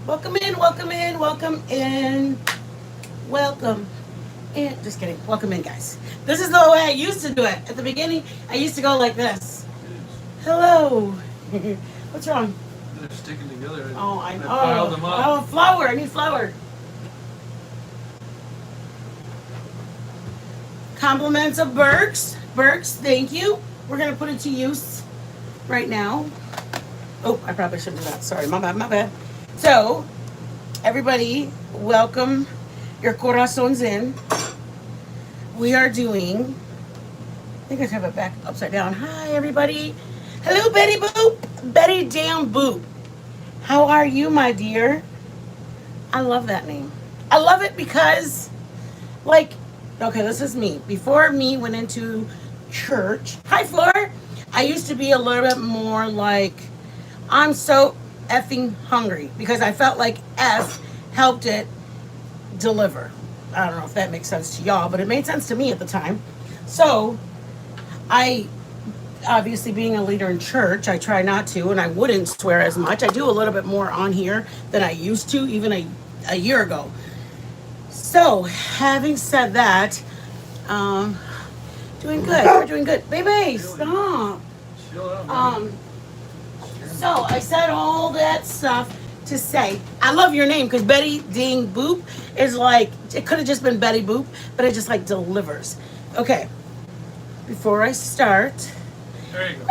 Welcome in, welcome in, welcome in, welcome in. Just kidding. Welcome in, guys. This is the way I used to do it. At the beginning, I used to go like this. Hello. What's wrong? They're sticking together. Oh, I know. Piled them up. Oh, flour. I need flour. Compliments of Burks. Burks, thank you. We're going to put it to use right now. Oh, I probably shouldn't do that. Sorry, my bad, my bad. So, everybody, welcome your corazones in. We are doing, I think I have it back upside down. Hi, everybody. Hello, Betty Boop. Betty Damn Boop. How are you, my dear? I love that name. I love it because, like, okay, this is me. Before me went into church. Hi, Flora. I used to be a little bit more like, I'm so effing hungry because I felt like F helped it deliver. I don't know if that makes sense to y'all, but it made sense to me at the time. So, I obviously being a leader in church, I try not to, and I wouldn't swear as much. I do a little bit more on here than I used to, even a year ago. So, having said that, doing good. We're doing good. Baby, stop. Chill out, man. So I said all that stuff to say I love your name because Betty Ding Boop is like it could have just been Betty Boop, but it just like delivers. Okay, before I start, There you go.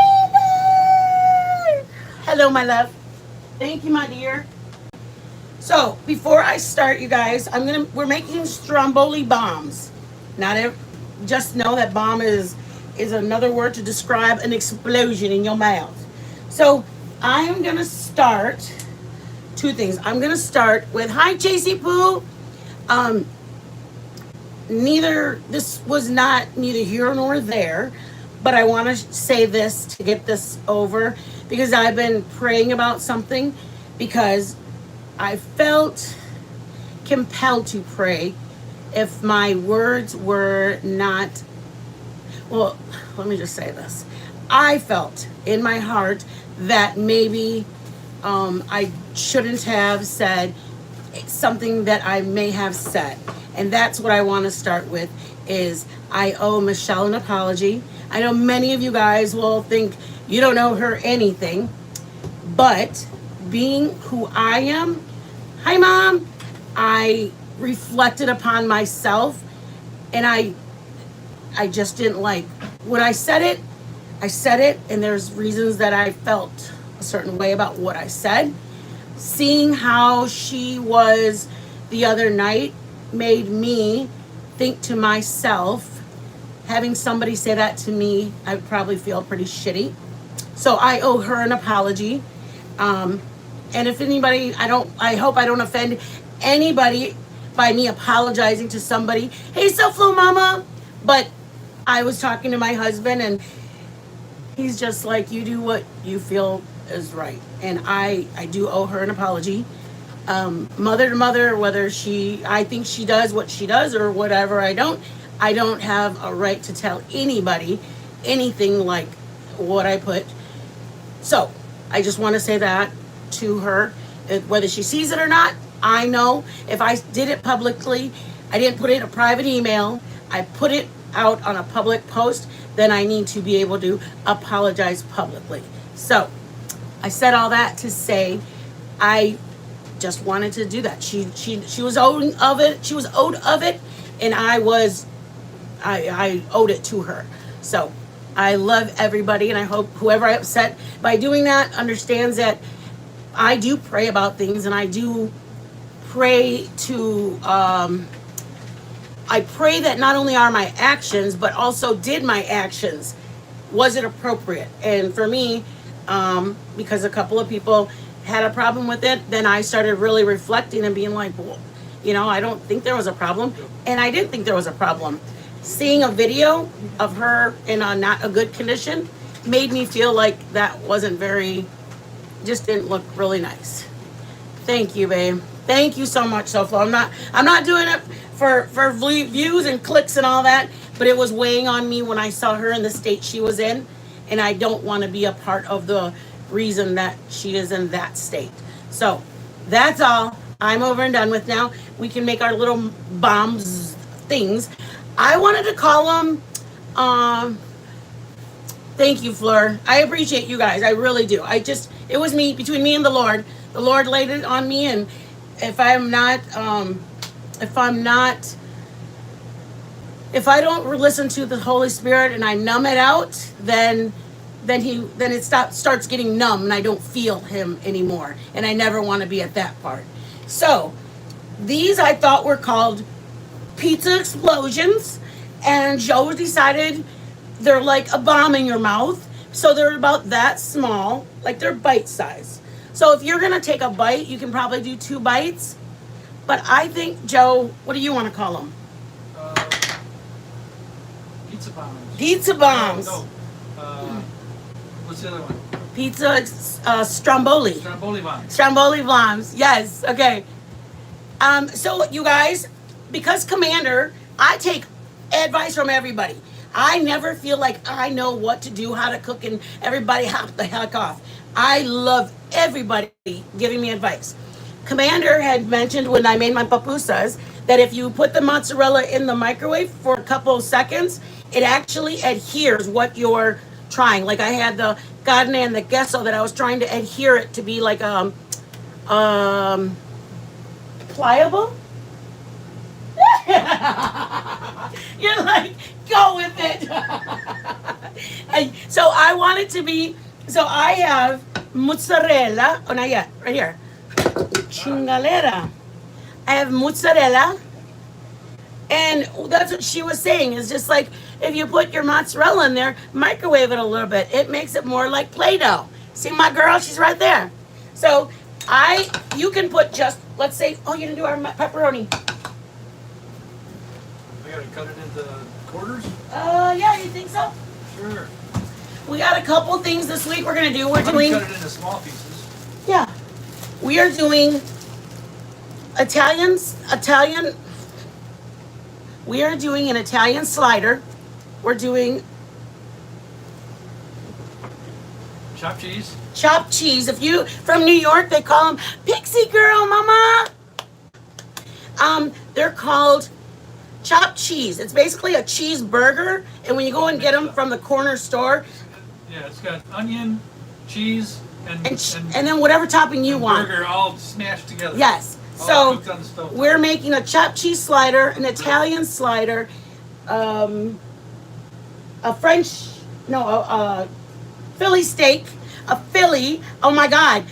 hello, my love. Thank you, my dear. So before I start, you guys, we're making Stromboli bombs. Not ev- Just know that bomb is another word to describe an explosion in your mouth. So I am gonna start two things. I'm gonna start with hi JC Poo. Um, this was not neither here nor there, but I want to say this to get this over because I've been praying about something because I felt compelled to pray if my words were not, well, let me just say this. I felt in my heart that maybe I shouldn't have said something that I may have said. And that's what I want to start with is I owe Michelle an apology. I know many of you guys will think you don't owe her anything, but being who I am, hi mom, I reflected upon myself and I just didn't like when I said it, and there's reasons that I felt a certain way about what I said. Seeing how she was the other night made me think to myself, having somebody say that to me, I would probably feel pretty shitty. So I owe her an apology. And if anybody, I hope I don't offend anybody by me apologizing to somebody. Hey, Self-Flow Mama. But I was talking to my husband and he's just like, you do what you feel is right. And I do owe her an apology. Mother to mother, whether I think she does what she does or whatever, I don't have a right to tell anybody anything like what I put. So I just want to say that to her, whether she sees it or not. I know if I did it publicly, I didn't put it in a private email, I put it out on a public post, then I need to be able to apologize publicly. So I said all that to say I just wanted to do that. She was owed of it. She was owed of it, and I owed it to her. So I love everybody, and I hope whoever I upset by doing that understands that I do pray about things, and I do pray to. I pray that not only are my actions, but also did my actions, was it appropriate? And for me, because a couple of people had a problem with it, then I started really reflecting and being like, well, I don't think there was a problem. And I didn't think there was a problem. Seeing a video of her in a not a good condition made me feel like that wasn't just didn't look really nice. Thank you, babe. Thank you so much, Soflo. I'm not doing it for views and clicks and all that, but it was weighing on me when I saw her in the state she was in, and I don't want to be a part of the reason that she is in that state. So That's all. I'm over and done with now. We can make our little bombs things. I wanted to call them. Um, Thank you, Fleur. I appreciate you guys. I really do. It was me, between me and the Lord. The Lord laid it on me, and if I'm not, if I'm not, if I don't listen to the Holy Spirit and I numb it out, then it starts getting numb, and I don't feel Him anymore, and I never want to be at that part. So, these I thought were called pizza explosions, and Joe decided they're like a bomb in your mouth. So they're about that small, like they're bite size. So if you're gonna take a bite, you can probably do 2 bites. But I think, Joe, what do you want to call them? Uh, pizza bombs. Pizza bombs. No. What's the other one? Pizza Stromboli. Stromboli bombs. Stromboli Bombs. Yes. Okay. So you guys, because Commander, I take advice from everybody. I never feel like I know what to do, how to cook, and everybody hop the heck off. I love everybody giving me advice. Commander had mentioned when I made my pupusas that if you put the mozzarella in the microwave for a couple of seconds, it actually adheres what you're trying. Like I had the carne and the queso that I was trying to adhere it to be like pliable. You're like, go with it. So I want it to be, so I have mozzarella, oh not yet, right here. Chingalera. I have mozzarella, and that's what she was saying, is just like, if you put your mozzarella in there, microwave it a little bit, it makes it more like Play-Doh. See my girl, she's right there. So you can put just, let's say, oh, you didn't do our pepperoni. I gotta cut it into quarters? Yeah, you think so? Sure. We got a couple things this week we're gonna do. We're I'm doing, gonna cut it into small pieces. yeah, we are doing Italian. We are doing an Italian slider. We're doing Chopped cheese. chopped cheese. If you from New York, they call them Pixie Girl, Mama. They're called chopped cheese. It's basically a cheeseburger, and when you go and get them from the corner store, Yeah, it's got onion, cheese, and then whatever topping you want. burger all smashed together. Yes. All So cooked on the stove. we're making a chopped cheese slider, an Italian slider, a Philly steak, a Philly. Oh my God.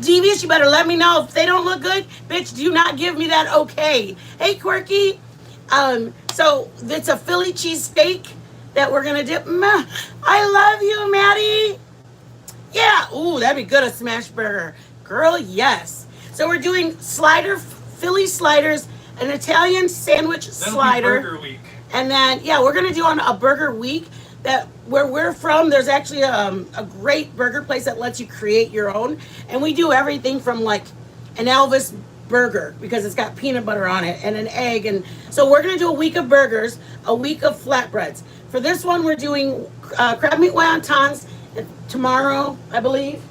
Devious, you better let me know if they don't look good. Bitch, do not give me that okay. Hey, Quirky. So it's a Philly cheese steak that we're gonna dip. I love you, Maddie. Yeah. Ooh, that'd be good, a smash burger. Girl, yes. So we're doing Philly sliders, an Italian sandwich That'll slider. be burger week. And then, yeah, we're going to do on a burger week. That where we're from, there's actually a great burger place that lets you create your own. And we do everything from like an Elvis burger because it's got peanut butter on it and an egg. And so we're going to do a week of burgers, a week of flatbreads. For this one, we're doing crab meat wontons tomorrow, I believe.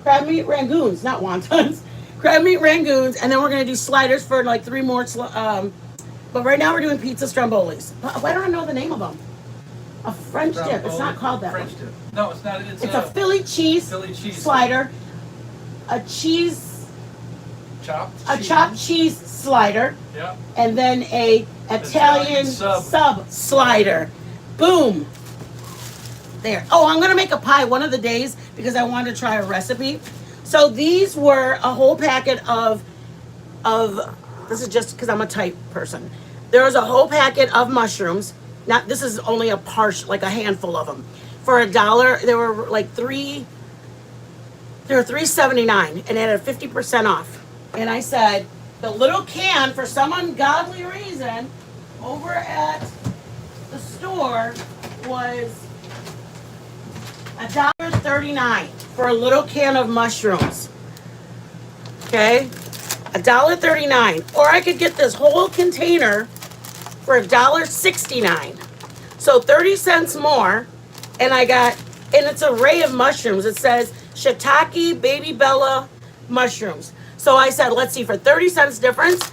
Crab meat rangoons, not wontons. Crab meat rangoons. And then we're going to do sliders for like 3 more. But right now we're doing pizza strombolis. Why don't I know the name of them? A French dip. It's not called that French one. dip. No, it's not. It's a Philly cheese slider, a chopped cheese slider, Yeah. and then a Italian sub slider. Boom. There. Oh, I'm gonna make a pie one of the days because I wanted to try a recipe. So these were a whole packet of this is just because I'm a type person. There was a whole packet of mushrooms. Now this is only a like a handful of them. For $1, there were like three. They were $3.79 and it had a 50% off. And I said the little can, for some ungodly reason, over at the store was $1.39 for a little can of mushrooms. Okay, $1.39, or I could get this whole container for $1.69. So 30 cents more, and it's an array of mushrooms. It says shiitake, baby bella, mushrooms. So I said, let's see, for 30 cents difference.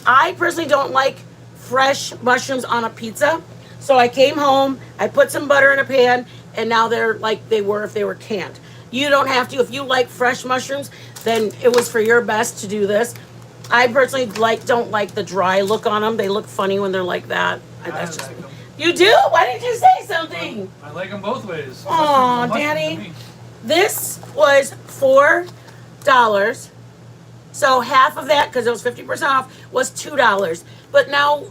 I personally don't like fresh mushrooms on a pizza. So I came home, I put some butter in a pan, and now they're like they were if they were canned. You don't have to. If you like fresh mushrooms, then it was for your best to do this. I personally don't like the dry look on them. They look funny when they're like that. That's just like them. You do? Why didn't you say something? I like them both ways. Aw, Mushroom to Danny. me. This was $4. So half of that, because it was 50% off, was $2. But now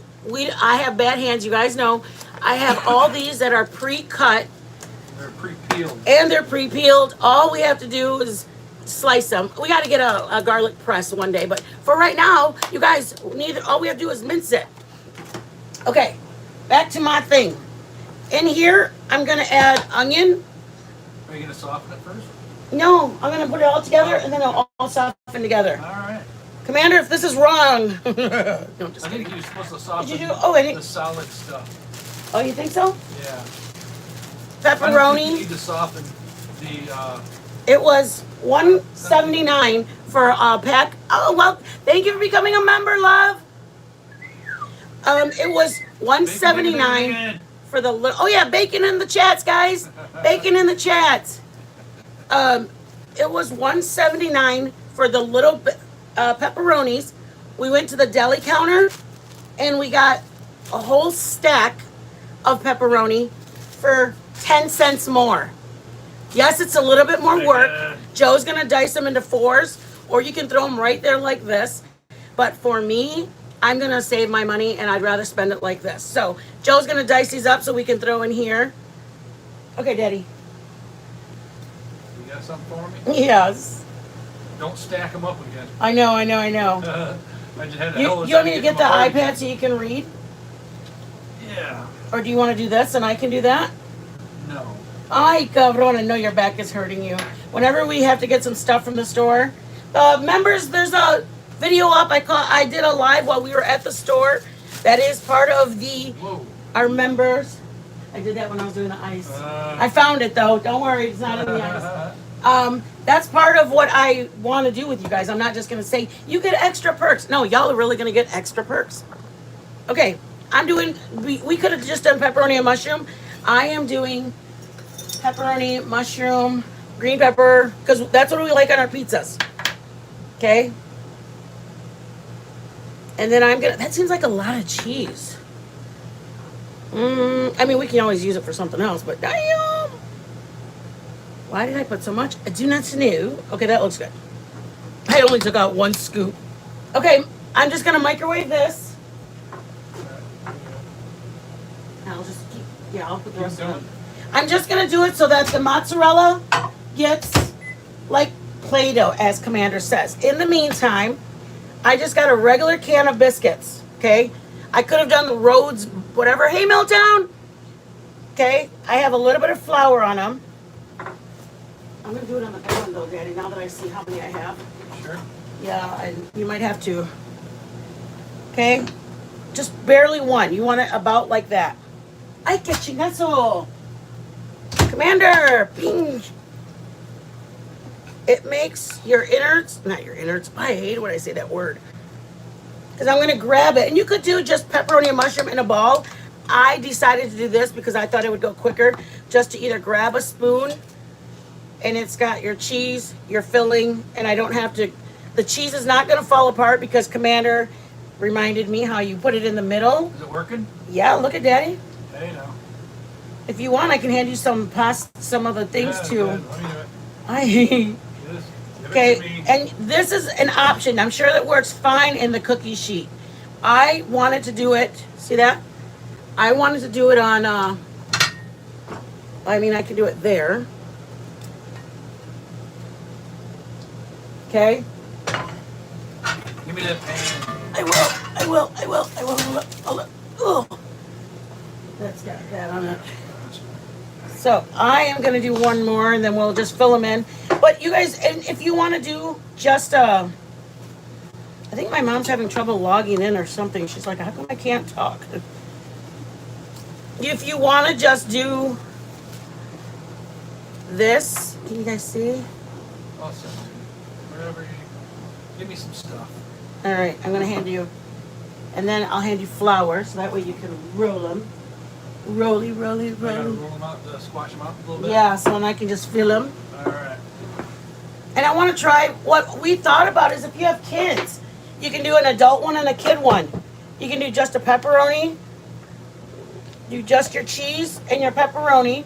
I have bad hands, you guys know. I have all these that are pre-cut. They're pre-peeled. And they're pre-peeled. All we have to do is slice them. We got to get a garlic press one day. But for right now, you guys, all we have to do is mince it. Okay, back to my thing. In here, I'm going to add onion. Are you going to soften it first? No, I'm going to put it all together and then it'll all soften together. All right. Commander, if this is wrong. No, just I kidding. think you're supposed to soften Did you do? Oh, I think. the solid stuff. Oh, you think so? Yeah. I don't think you Pepperoni. need to soften the. It was $1.79 for a pack. Oh well, thank you for becoming a member, love. It was $1.79 for the little. Oh yeah, bacon in the chats, guys. Bacon in the chats. It was $1.79 for the little pepperonis. We went to the deli counter and we got a whole stack of pepperoni for 10 cents more. Yes, it's a little bit more work. Joe's gonna dice them into 4s, or you can throw them right there like this. But for me, I'm gonna save my money and I'd rather spend it like this. So Joe's gonna dice these up so we can throw in here. Okay, Daddy. You got something for me? Yes. Don't stack them up again. I know. I just had a You hell of a want time me to getting get the them apart iPad again. so you can read? Yeah. Or do you want to do this and I can do that? No. Ay, cabrón, I know your back is hurting you. Whenever we have to get some stuff from the store, members, there's a video up. I did a live while we were at the store. That is part of our members. I did that when I was doing the ice. I found it though. Don't worry, it's not in the ice. That's part of what I want to do with you guys. I'm not just going to say you get extra perks. No, y'all are really going to get extra perks. Okay, I'm doing. We could have just done pepperoni and mushroom. I am doing pepperoni, mushroom, green pepper, because that's what we like on our pizzas. Okay. And then that seems like a lot of cheese. I mean, we can always use it for something else, but damn. Why did I put so much? I do not know. Okay, that looks good. I only took out 1 scoop. Okay, I'm just going to microwave this. I'll just I'll put the rest of it. I'm just going to do it so that the mozzarella gets like Play-Doh, as Commander says. In the meantime, I just got a regular can of biscuits, okay? I could have done the Rhodes, whatever. Hey, Milltown! Okay, I have a little bit of flour on them. I'm going to do it on the bottom, though, Daddy, now that I see how many I have. Sure. Yeah, you might have to. Okay? Just barely 1. You want it about like that. Ay, que chingazo! Commander! Ping! It makes your innards, not your innards, I hate when I say that word. Because I'm going to grab it. And you could do just pepperoni and mushroom in a ball. I decided to do this because I thought it would go quicker. Just to either grab a spoon and it's got your cheese, your filling, and I don't have to. The cheese is not going to fall apart because Commander reminded me how you put it in the middle. Is it working? Yeah, look at Daddy. Hey, no. If you want, I can hand you some some of the things Yeah, too. good. Let me do it. I. Give it to Okay, me. and this is an option. I'm sure that works fine in the cookie sheet. I wanted to do it. See that? I wanted to do it on. I mean, I can do it there. Okay. Give me that pan. I will. Oh, that's got that on it. So I am going to do 1 more and then we'll just fill them in. But you guys, and if you want to do just, I think my mom's having trouble logging in or something. She's like, how come I can't talk? If you want to just do this, can you guys see? Awesome. Wherever you Give me some stuff. All right, I'm gonna hand you, and then I'll hand you flour so that way you can roll them. Roly, roly, I gotta roly. roll them out, squash them out a little bit. Yeah, so then I can just fill them. All right. And I want to try what we thought about is if you have kids, you can do an adult one and a kid one. You can do just a pepperoni, do just your cheese and your pepperoni.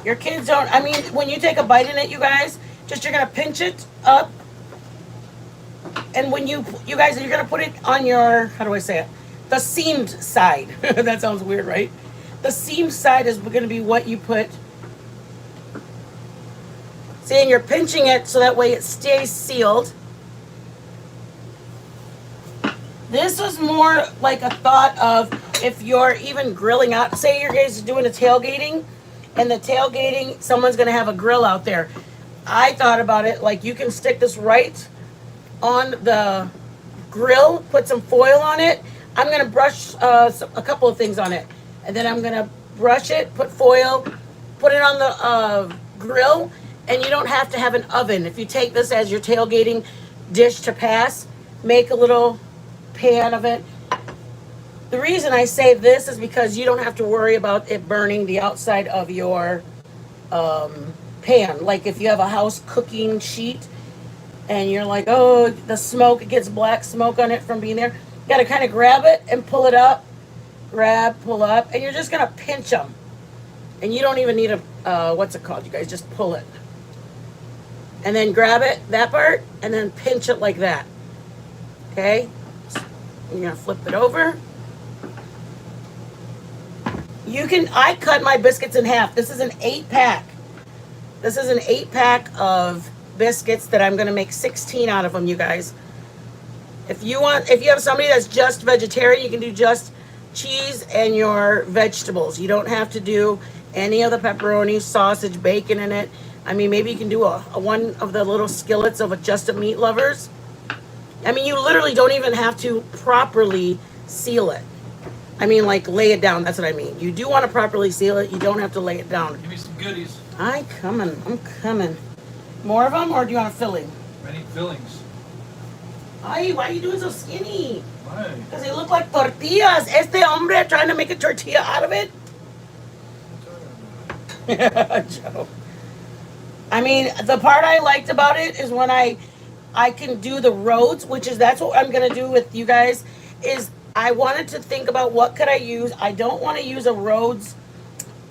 Your kids don't, I mean, when you take a bite in it, you guys, just you're going to pinch it up. And when you guys, you're going to put it on your, how do I say it? The seamed side. That sounds weird, right? The seamed side is going to be what you put. See, and you're pinching it so that way it stays sealed. This was more like a thought of if you're even grilling out, say you guys are doing a tailgating, and the tailgating, someone's going to have a grill out there. I thought about it like you can stick this right on the grill, put some foil on it. I'm going to brush a couple of things on it. And then I'm going to brush it, put foil, put it on the grill. And you don't have to have an oven. If you take this as your tailgating dish to pass, make a little pan of it. The reason I say this is because you don't have to worry about it burning the outside of your pan. Like if you have a house cooking sheet and you're like, oh, the smoke, it gets black smoke on it from being there. You gotta kind of grab it and pull it up. Grab, pull up, and you're just gonna pinch them. And you don't even need a, what's it called, you guys? Just pull it. And then grab it, that part, and then pinch it like that. Okay? You're gonna flip it over. You can, I cut my biscuits in half. This is an 8-pack. This is an 8-pack of biscuits that I'm gonna make 16 out of them, you guys. If you have somebody that's just vegetarian, you can do just cheese and your vegetables. You don't have to do any of the pepperoni, sausage, bacon in it. I mean, maybe you can do a one of the little skillets of just a meat lovers. I mean, you literally don't even have to properly seal it. I mean, like lay it down. That's what I mean. You do want to properly seal it. You don't have to lay it down. Give me some goodies. I'm coming. More of them, or do you want a filling? I need fillings. Ay, why are you doing so skinny? Why? Because they look like tortillas. Este hombre trying to make a tortilla out of it. Joe. I mean, the part I liked about it is when I can do the roads, which is that's what I'm gonna do with you guys. Is I wanted to think about what could I use. I don't want to use a Rhodes.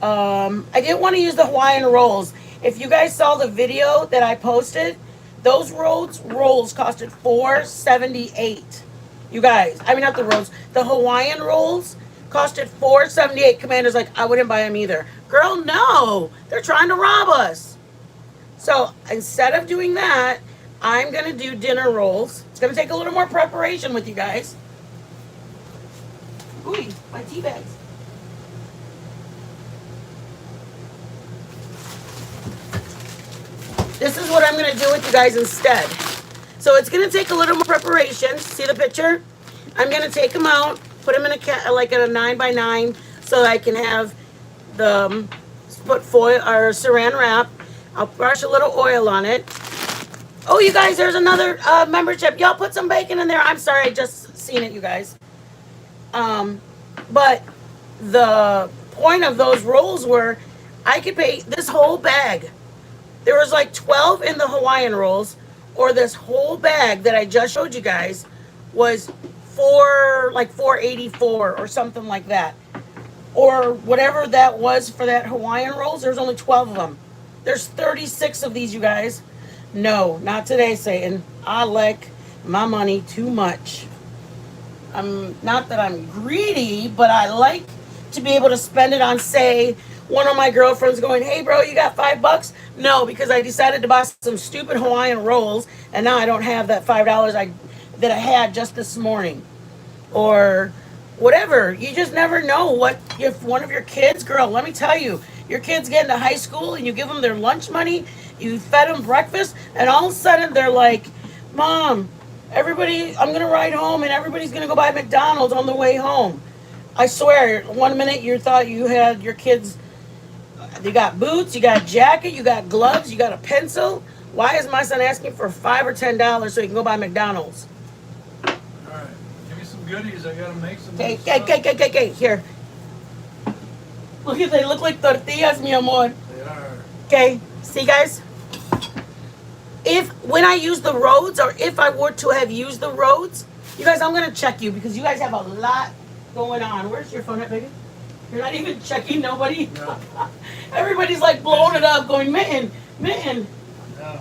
I didn't want to use the Hawaiian rolls. If you guys saw the video that I posted, those Rhodes rolls costed $4.78. You guys, I mean not the Rhodes, the Hawaiian rolls costed $4.78. Commander's like, I wouldn't buy them either. Girl, no, they're trying to rob us. So instead of doing that, I'm gonna do dinner rolls. It's gonna take a little more preparation with you guys. Ooh, my tea bags. This is what I'm gonna do with you guys instead. So it's gonna take a little more preparation. See the picture? I'm gonna take them out, put them in a like in a 9x9, so I can have the put foil or saran wrap. I'll brush a little oil on it. Oh, you guys, there's another membership. Y'all put some bacon in there. I'm sorry, I just seen it, you guys. But the point of those rolls were I could pay this whole bag. There was like 12 in the Hawaiian rolls, or this whole bag that I just showed you guys was $4.84 or something like that. Or whatever that was for that Hawaiian rolls, there's only 12 of them. There's 36 of these, you guys. No, not today, Satan. I like my money too much. Not that I'm greedy, but I like to be able to spend it on, say, one of my girlfriends going, hey, bro, you got $5? No, because I decided to buy some stupid Hawaiian rolls, and now I don't have that $5 that I had just this morning. Or whatever. You just never know what, if one of your kids, girl, let me tell you, your kids get into high school and you give them their lunch money, you fed them breakfast, and all of a sudden they're like, Mom, everybody, I'm going to ride home and everybody's going to go buy McDonald's on the way home. I swear, 1 minute you thought you had your kids, you got boots, you got a jacket, you got gloves, you got a pencil. Why is my son asking for $5 or $10 so he can go buy McDonald's? All right. Give me some goodies. I gotta make some. Okay, here. Look at they look like tortillas, mi amor. They are. Okay, see guys? When I use the roads, or if I were to have used the roads, you guys, I'm gonna check you because you guys have a lot going on. Where's your phone at, baby? You're not even checking nobody. No. Everybody's like blowing it up, going, man. No.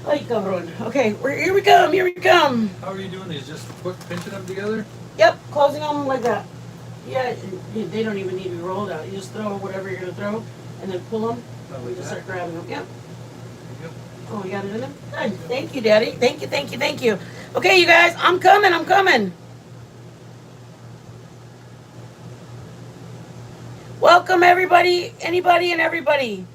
Ay, cabrón. Okay, here we come. How are you doing these? Just quick pinching them together? Yep, closing them like that. Yeah, they don't even need to be rolled out. You just throw whatever you're gonna throw, and then pull them. Oh, We like just that? start grabbing them. Yep. There you go. Oh, you got it in there? Good. Thank you, Daddy. Thank you. Okay, you guys, I'm coming. Welcome, everybody, anybody and everybody.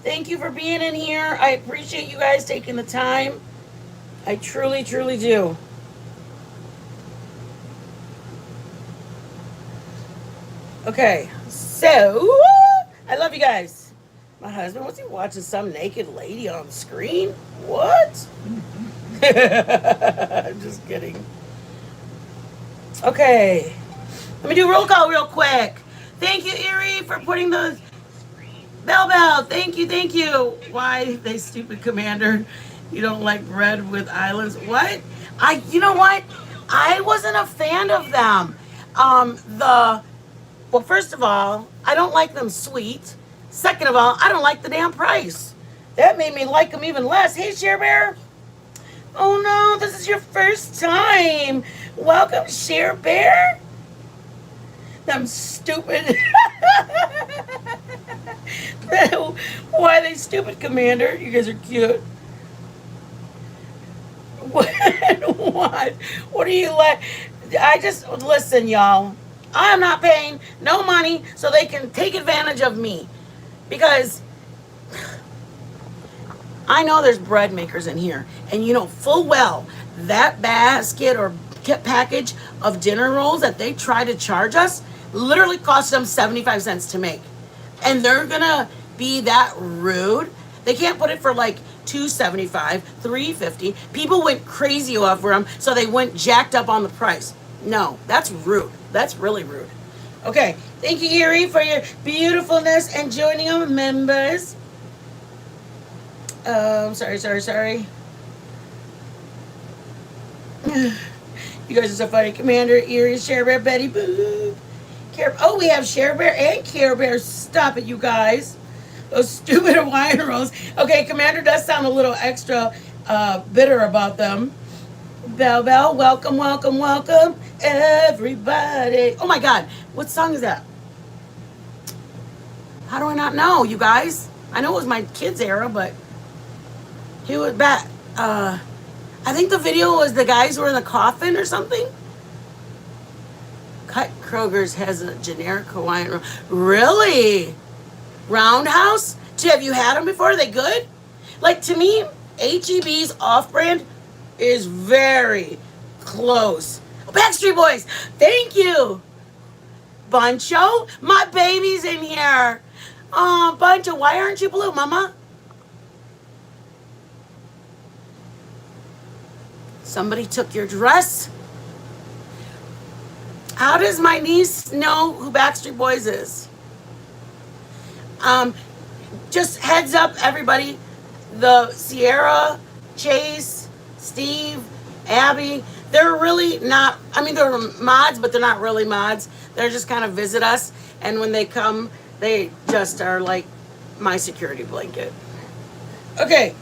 Thank you for being in here. I appreciate you guys taking the time. I truly do. Okay, so, I love you guys. My husband, was he watching some naked lady on screen? What? I'm just kidding. Okay. Let me do roll call real quick. Thank you, Erie, for putting the bell. Thank you. Why, they stupid commander, you don't like bread with islands? What? You know what? I wasn't a fan of them. Well, first of all, I don't like them sweet. Second of all, I don't like the damn price. That made me like them even less. Hey, Share Bear. Oh no, this is your first time. Welcome, Share Bear. Them stupid. Why are they stupid, Commander? You guys are cute. What? What are you like? Listen, y'all. I'm not paying no money so they can take advantage of me. Because I know there's bread makers in here. And you know full well that basket or package of dinner rolls that they try to charge us literally cost them 75 cents to make. And they're gonna be that rude. They can't put it for like $2.75, $3.50. People went crazy over them, so they went jacked up on the price. No, that's rude. That's really rude. Okay, thank you, Erie, for your beautifulness and joining our members. Sorry. You guys are so funny. Commander, Erie, Share Bear, Betty Boop. Oh, we have Share Bear and Care Bear. Stop it, you guys. Those stupid Hawaiian rolls. Okay, Commander does sound a little extra bitter about them. Bell, welcome, everybody. Oh my God, what song is that? How do I not know, you guys? I know it was my kids' era, but he was back. I think the video was the guys were in the coffin or something. Cut Kroger's has a generic Hawaiian roll. Really? Roundhouse? Have you had them before? Are they good? Like, to me, H-E-B's off-brand is very close. Backstreet Boys, thank you. Buncho, my baby's in here. Oh, Buncho, why aren't you blue, Mama? Somebody took your dress. How does my niece know who Backstreet Boys is? Just heads up, everybody. The Sierra, Chase, Steve, Abby, they're really not, they're mods, but they're not really mods. They're just kind of visit us. And when they come, they just are like my security blanket. Okay.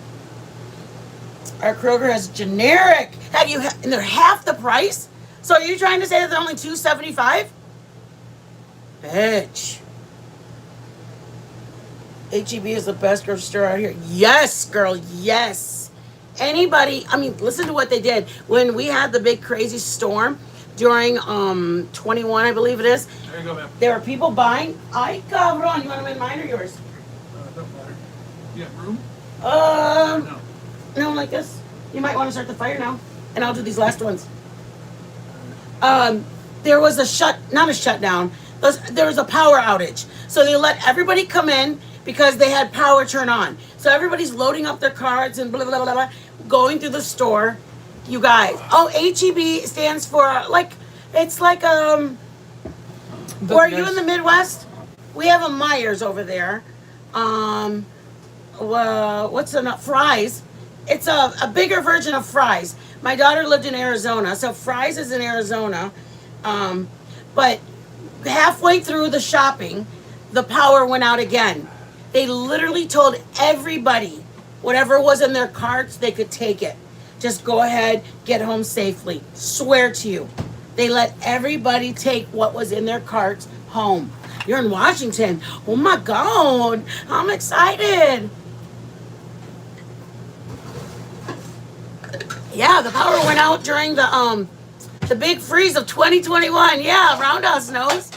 Our Kroger has generic. And they're half the price? So are you trying to say that they're only $2.75? Bitch. H-E-B is the best grocery store out here. Yes, girl, yes. Anybody, listen to what they did. When we had the big crazy storm during 21, I believe it is. There you go, ma'am. There were people buying. Ay, cabrón. You want them in mine or yours? It don't matter. You got room? No, like this. You might want to start the fire now. And I'll do these last ones. There was not a shutdown. There was a power outage. So they let everybody come in because they had power turn on. So everybody's loading up their carts and blah, blah, blah, blah, going through the store. You guys. Oh, HEB stands for, like, it's like, where are you in the Midwest? We have a Myers over there. What's the Fry's? It's a bigger version of Fry's. My daughter lived in Arizona, so Fry's is in Arizona. But halfway through the shopping, the power went out again. They literally told everybody whatever was in their carts, they could take it. Just go ahead, get home safely. Swear to you. They let everybody take what was in their carts home. You're in Washington. Oh my God. I'm excited. Yeah, the power went out during the big freeze of 2021. Yeah, Roundhouse knows.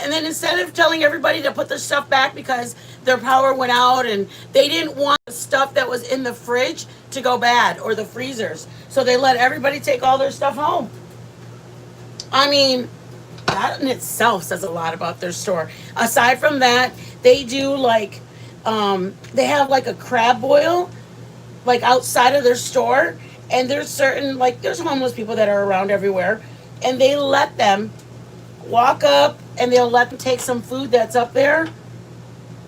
And then instead of telling everybody to put their stuff back because their power went out and they didn't want the stuff that was in the fridge to go bad or the freezers. So they let everybody take all their stuff home. I mean, that in itself says a lot about their store. Aside from that, they do like, they have like a crab boil, like outside of their store. And there's certain, like, there's homeless people that are around everywhere. And they let them walk up and they'll let them take some food that's up there.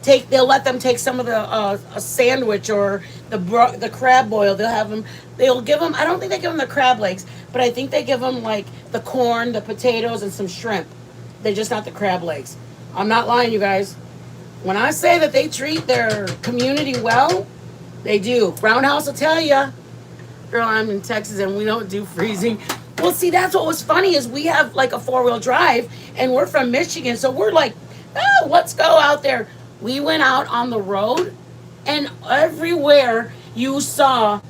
They'll let them take some of the a sandwich or the crab boil. They'll give them, I don't think they give them the crab legs, but I think they give them like the corn, the potatoes, and some shrimp. They're just not the crab legs. I'm not lying, you guys. When I say that they treat their community well, they do. Roundhouse will tell you. Girl, I'm in Texas and we don't do freezing. Well, see, that's what was funny is we have like a 4-wheel drive and we're from Michigan. So we're like, oh, let's go out there. We went out on the road and everywhere you saw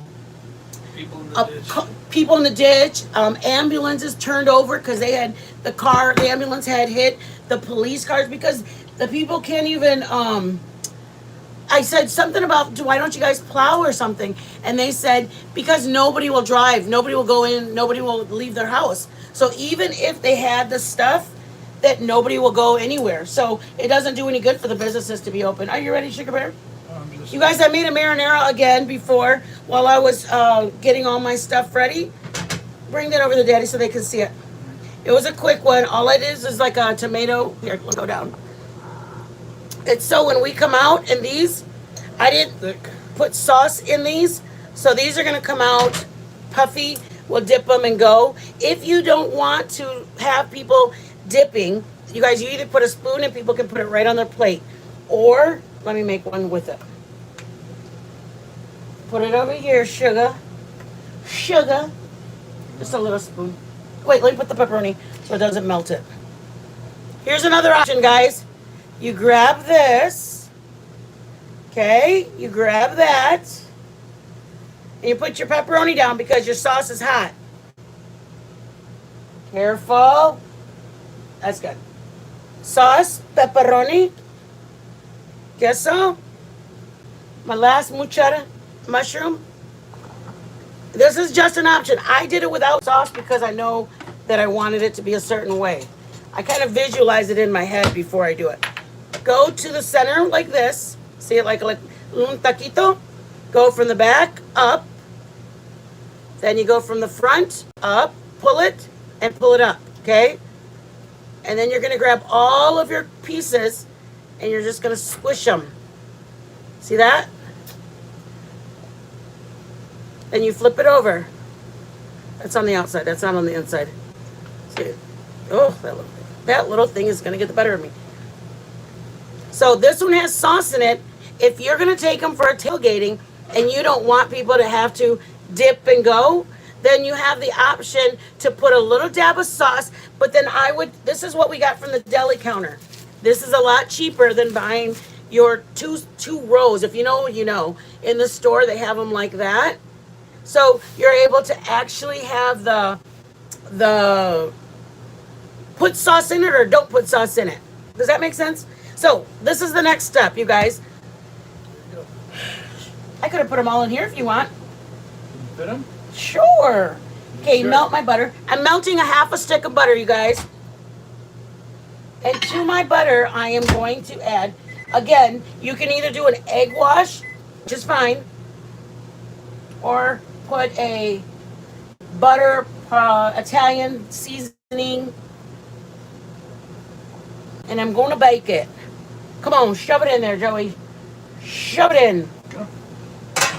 people in the ditch, ambulances turned over because they had the ambulance had hit the police cars because the people can't even, I said something about, why don't you guys plow or something? And they said, because nobody will drive, nobody will go in, nobody will leave their house. So even if they had the stuff, that nobody will go anywhere. So it doesn't do any good for the businesses to be open. Are you ready, Sugar Bear? You guys, I made a marinara again before while I was getting all my stuff ready. Bring that over to Daddy so they can see it. It was a quick one. All it is like a tomato. Here, we'll go down. It's so when we come out in these, I didn't put sauce in these. So these are going to come out puffy. We'll dip them and go. If you don't want to have people dipping, you guys, you either put a spoon and people can put it right on their plate. Or, let me make one with it. Put it over here, sugar. Sugar. Just a little spoon. Wait, let me put the pepperoni so it doesn't melt it. Here's another option, guys. You grab this. Okay, you grab that. And you put your pepperoni down because your sauce is hot. Careful. That's good. Sauce, pepperoni, queso, my last mushroom. This is just an option. I did it without sauce because I know that I wanted it to be a certain way. I kind of visualize it in my head before I do it. Go to the center like this. See it like un taquito? Go from the back up. Then you go from the front up, pull it, and pull it up, okay? And then you're going to grab all of your pieces and you're just going to squish them. See that? Then you flip it over. That's on the outside. That's not on the inside. See? Oh, that little thing is going to get the better of me. So this one has sauce in it. If you're going to take them for a tailgating and you don't want people to have to dip and go, then you have the option to put a little dab of sauce. But then this is what we got from the deli counter. This is a lot cheaper than buying your two rows. If you know, you know. In the store, they have them like that. So you're able to actually have the put sauce in it or don't put sauce in it. Does that make sense? So this is the next step, you guys. I could have put them all in here if you want. Fit them? Sure. Okay, Sure. Melt my butter. I'm melting a half a stick of butter, you guys. And to my butter, I am going to add, again, you can either do an egg wash just fine. Or put a butter Italian seasoning, and I'm going to bake it. Come on, shove it in there, Joey. Shove it in.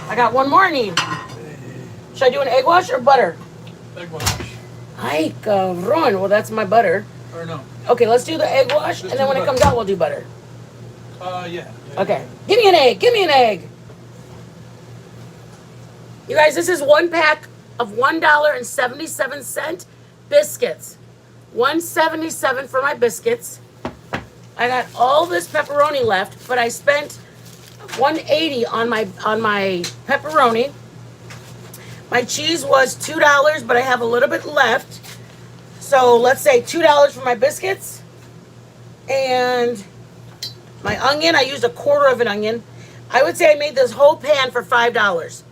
I got one more I need. Should I do an egg wash or butter? Egg wash. Ay, cabrón. Well, that's my butter. Or no. Okay, let's do the egg wash, Just and then when it comes out, we'll do butter. Yeah. Okay. Give me an egg. Give me an egg. You guys, this is one pack of $1.77 biscuits. $1.77 for my biscuits. I got all this pepperoni left, but I spent $1.80 on my pepperoni. My cheese was $2, but I have a little bit left. So let's say $2 for my biscuits. And my onion, I used a quarter of an onion. I would say I made this whole pan for $5.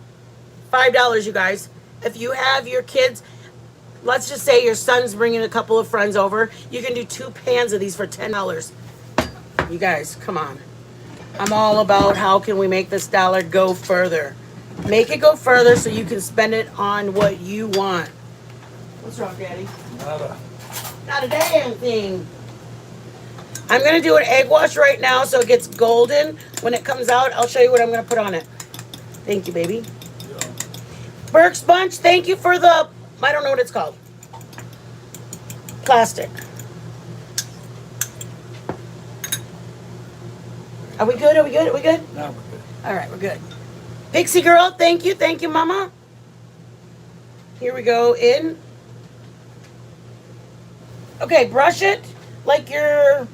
$5, you guys. If you have your kids, let's just say your son's bringing a couple of friends over, you can do 2 pans of these for $10. You guys, come on. I'm all about how can we make this dollar go further. Make it go further so you can spend it on what you want. What's wrong, Daddy? Not a damn thing. I'm going to do an egg wash right now so it gets golden. When it comes out, I'll show you what I'm going to put on it. Thank you, baby. Burke's Bunch, thank you for the, I don't know what it's called. Plastic. Are we good? Are we good? Are we good? Now we're good. All right, we're good. Pixie girl, thank you. Thank you, mama. Here we go in. Okay, brush it like you're,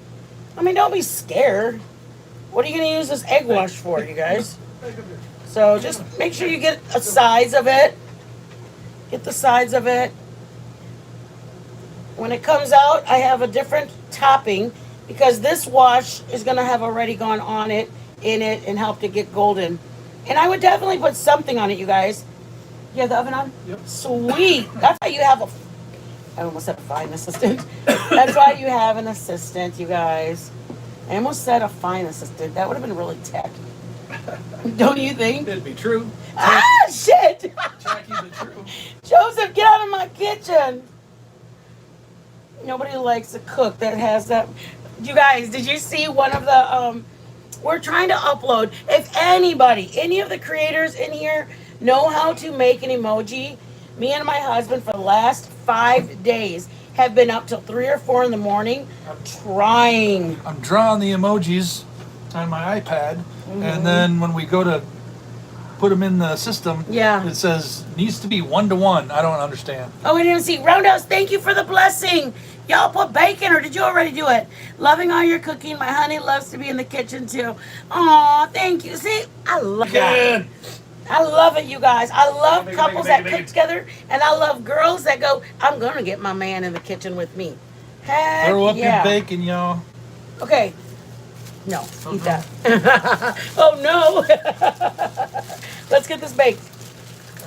I mean, don't be scared. What are you going to use this egg wash for, you guys? So just make sure you get a size of it. Get the size of it. When it comes out, I have a different topping because this wash is going to have already gone on it, in it, and helped it get golden. And I would definitely put something on it, you guys. You have the oven on? Yep. Sweet. That's why you have a, I almost said a fine assistant. That's why you have an assistant, you guys. I almost said a fine assistant. That would have been really tacky. Don't you think? It'd be true. Ah, shit! Tacky but true. Joseph, get out of my kitchen. Nobody likes a cook that has that. You guys, did you see one of the, we're trying to upload. If anybody, any of the creators in here know how to make an emoji, me and my husband for the last 5 days have been up till 3 or 4 in the morning trying. I'm drawing the emojis on my iPad, and then when we go to put them in the system, Yeah. it says needs to be 1-to-1. I don't understand. Oh, we didn't see. Roundhouse, thank you for the blessing. Y'all put bacon, or did you already do it? Loving all your cooking. My honey loves to be in the kitchen, too. Aw, thank you. See, I love that. I love it, you guys. I love couples that cook together, and I love girls that go, I'm going to get my man in the kitchen with me. Heck Throw up yeah. your bacon, y'all. Okay. No, eat that. Oh, no. Let's get this baked.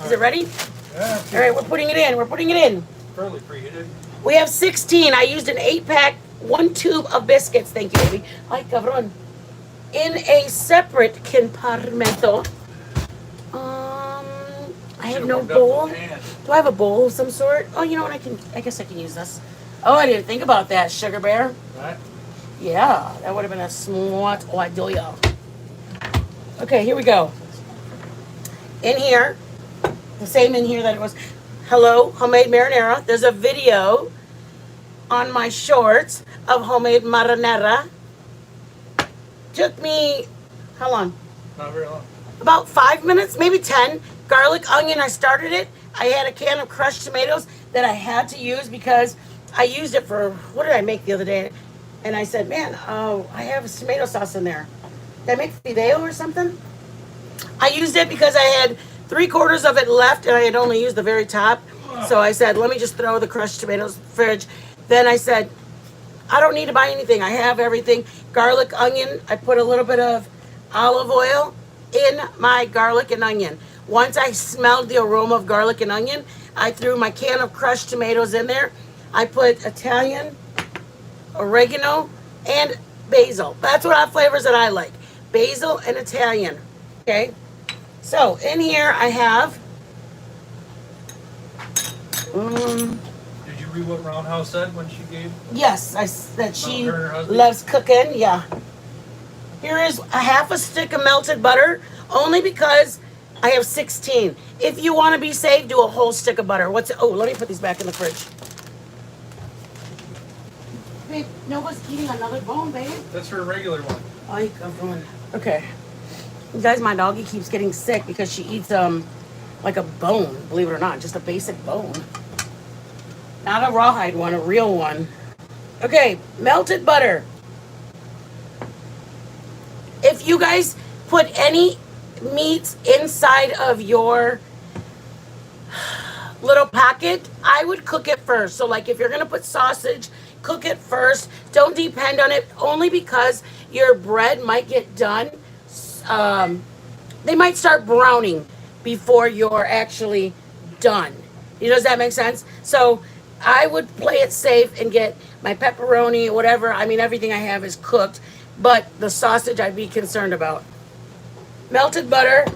Is it ready? Yeah. All right, we're putting it in. We're putting it in. Fairly preheated. We have 16. I used an 8-pack, 1 tube of biscuits. Thank you, baby. Ay, cabrón. In a separate compartmento. I have no bowl. Do I have a bowl of some sort? Oh, you know what? I guess I can use this. Oh, I didn't think about that, Sugar Bear. Right. Yeah, that would have been a smart idea. Okay, here we go. In here, the same in here that it was. Hello, homemade marinara. There's a video on my shorts of homemade marinara. Took me, how long? Not very long. About 5 minutes, maybe 10. Garlic, onion, I started it. I had a can of crushed tomatoes that I had to use because I used it for, what did I make the other day? And I said, man, I have tomato sauce in there. Did I make fideo or something? I used it because I had 3/4 of it left and I had only used the very top. So I said, let me just throw the crushed tomatoes in the fridge. Then I said, I don't need to buy anything. I have everything. Garlic, onion. I put a little bit of olive oil in my garlic and onion. Once I smelled the aroma of garlic and onion, I threw my can of crushed tomatoes in there. I put Italian, oregano, and basil. That's what flavors that I like. Basil and Italian. Okay? So in here I have, Did you read what Roundhouse said when she gave? yes, that she Her and her husband? loves cooking. Yeah. Here is a half a stick of melted butter, only because I have 16. If you want to be safe, do a whole stick of butter. Oh, let me put these back in the fridge. Babe, nobody's eating another bone, babe. That's her regular one. Oh, you come from. Okay. You guys, my doggy keeps getting sick because she eats like a bone, believe it or not, just a basic bone. Not a rawhide one, a real one. Okay, melted butter. If you guys put any meats inside of your little packet, I would cook it first. So like if you're gonna put sausage, cook it first. Don't depend on it, only because your bread might get done. They might start browning before you're actually done. Does that make sense? So I would play it safe and get my pepperoni, whatever. I mean, everything I have is cooked, but the sausage I'd be concerned about. Melted butter.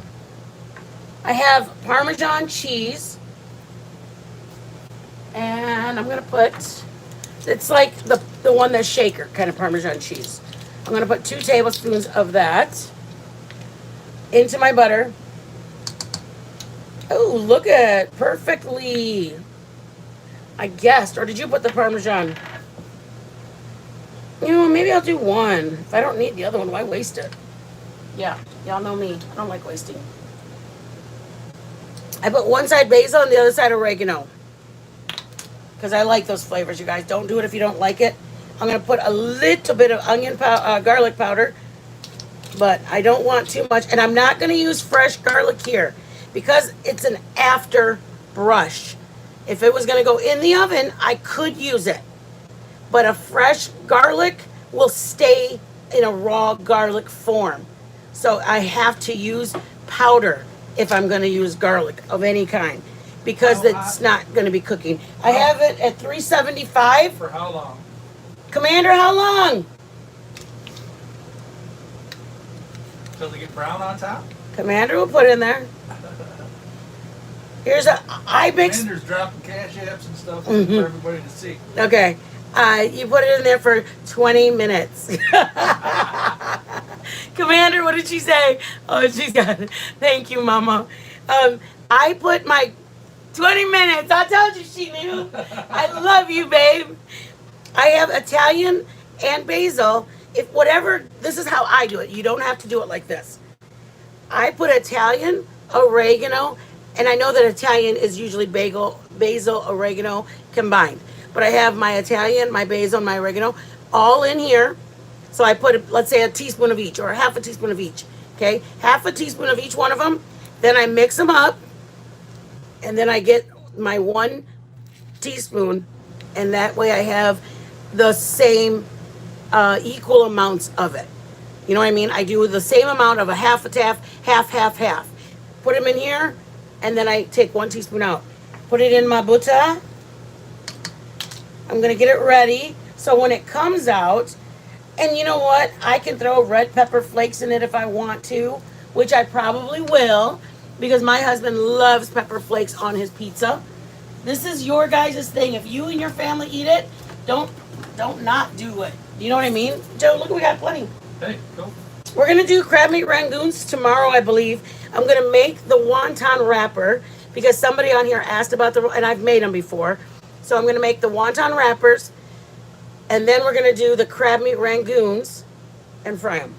I have Parmesan cheese. And I'm gonna put, it's like the one that's shaker kind of Parmesan cheese. I'm gonna put 2 tablespoons of that into my butter. Oh, look at perfectly. I guessed, or did you put the Parmesan? Maybe I'll do one. If I don't need the other one, why waste it? Yeah, y'all know me. I don't like wasting. I put one side basil and the other side oregano, because I like those flavors, you guys. Don't do it if you don't like it. I'm going to put a little bit of garlic powder, but I don't want too much. And I'm not going to use fresh garlic here because it's an after brush. If it was going to go in the oven, I could use it. But a fresh garlic will stay in a raw garlic form. So I have to use powder if I'm going to use garlic of any kind, because it's not going to be cooking. I have it at 375. For how long? Commander, how long? Till they get brown on top? Commander will put in there. Here's I mix. Commander's dropping cash apps and stuff for everybody to see. Okay. You put it in there for 20 minutes. Commander, what did she say? Oh, she's got it. Thank you, Mama. I put my 20 minutes. I told you she knew. I love you, babe. I have Italian and basil. This is how I do it. You don't have to do it like this. I put Italian, oregano, and I know that Italian is usually basil, oregano combined. But I have my Italian, my basil, and my oregano all in here. So I put, let's say, a teaspoon of each, or a half a teaspoon of each. Okay? Half a teaspoon of each one of them. Then I mix them up. And then I get my 1 teaspoon. And that way I have the same equal amounts of it. You know what I mean? I do the same amount of a half, half. Put them in here. And then I take 1 teaspoon out. Put it in my butter. I'm going to get it ready. So when it comes out, and you know what? I can throw red pepper flakes in it if I want to, which I probably will, because my husband loves pepper flakes on his pizza. This is your guys' thing. If you and your family eat it, don't not do it. You know what I mean? Joe, look, we got plenty. Hey, go. We're going to do crab meat rangoons tomorrow, I believe. I'm going to make the wonton wrapper because somebody on here asked about and I've made them before. So I'm going to make the wonton wrappers, and then we're going to do the crab meat rangoons and fry them.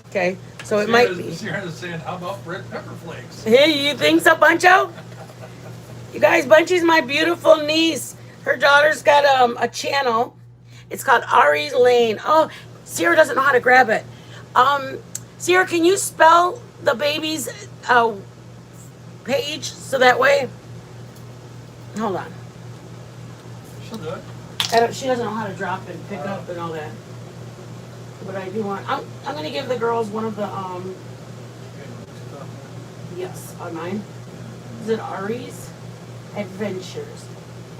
Okay? So it might be. Sierra's saying, how about red pepper flakes? Hey, you think so, Buncho? You guys, Bunchy's my beautiful niece. Her daughter's got a channel. It's called Ari's Lane. Oh, Sierra doesn't know how to grab it. Sierra, can you spell the baby's page so that way? Hold on. She'll do it. She doesn't know how to drop and pick up and all that. But I do want. I'm gonna give the girls one of the Yes, on mine. Is it Ari's Adventures?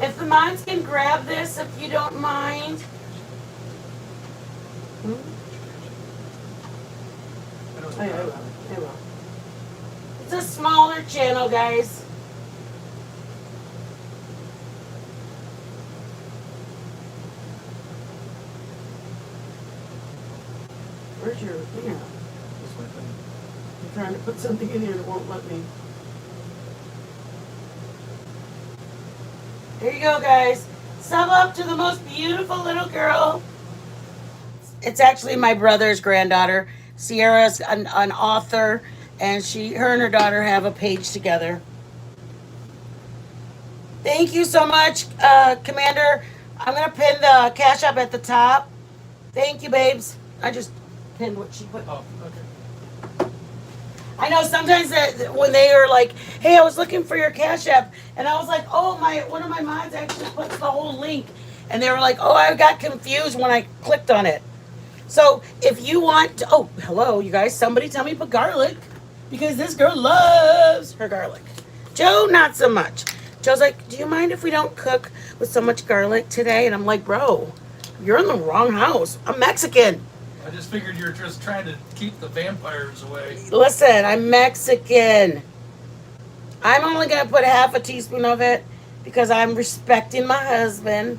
If the moms can grab this, if you don't mind. Oh, yeah, I will. It's a smaller channel, guys. Where's your thing at? This way thing. I'm trying to put something in here and it won't let me. There you go, guys. Sub up to the most beautiful little girl. It's actually my brother's granddaughter. Sierra's an author, and her and her daughter have a page together. Thank you so much, Commander. I'm gonna pin the Cash App at the top. Thank you, babes. I just pinned what she put. Oh, okay. I know sometimes when they are like, "Hey, I was looking for your Cash App," and I was like, "Oh, one of my mods actually puts the whole link," and they were like, "Oh, I got confused when I clicked on it." So if you want to, oh, hello, you guys, somebody tell me to put garlic because this girl loves her garlic. Joe, not so much. Joe's like, do you mind if we don't cook with so much garlic today? And I'm like, bro, you're in the wrong house. I'm Mexican. I just figured you're just trying to keep the vampires away. Listen, I'm Mexican. I'm only going to put half a teaspoon of it because I'm respecting my husband.